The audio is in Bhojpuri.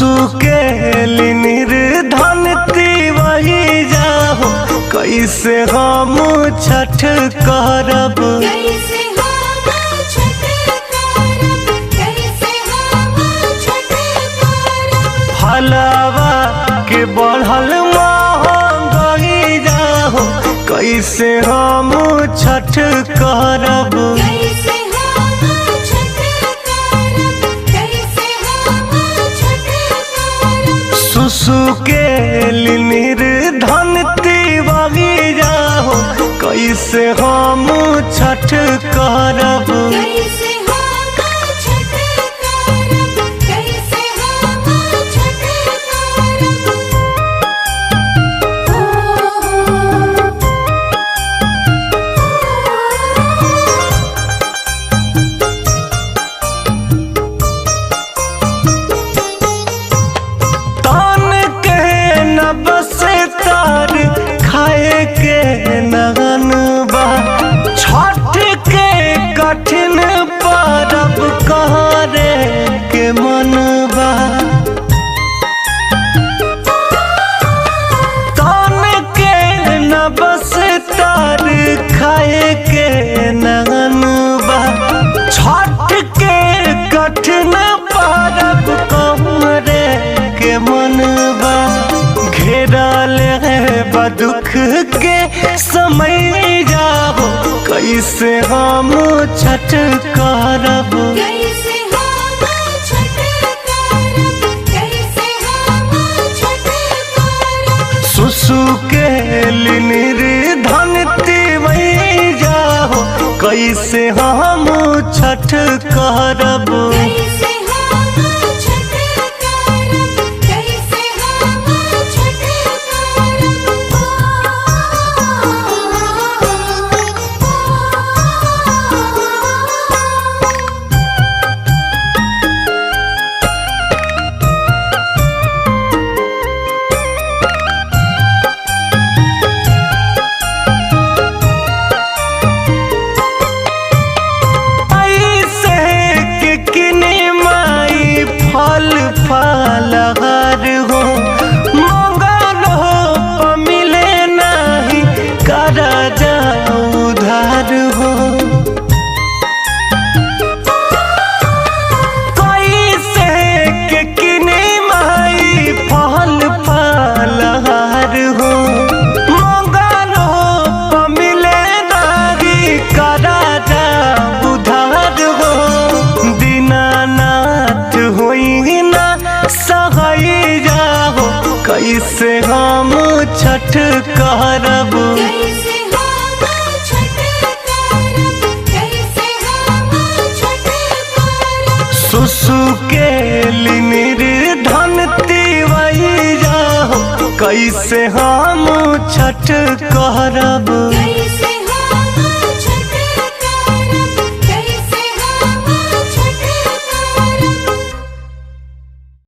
सुसुके निर्धन वही जाहो कैसे हम छठ करब। फलवा के बढ़ल महंगाई जाहो कैसे हम छठ करब। सुसुके निर्धन वही जाहो कैसे हम छठ करब। खाए के नगन बा छठ के कठिन परब करे के मन बा। तन के न बस तार खाए के नगन बा छठ के कठिन परब करे के मन बा। घेरल है दुख के समय जाबो कैसे हम छठ करब। सुसुके निर्धन वही जाहो कैसे हम छठ करब। फल फलहार हो मंगल हो मिले नहीं कर जाओ उधार हो। कैसे के किने माई फल फलहार हो मंगल हो मिले नहीं कर जाओ उधार हो। दीनानाथ होई ना सहई जाहो कैसे हम छठ करब। सुसुके निर्धन वही जाहो कैसे हम छठ करब।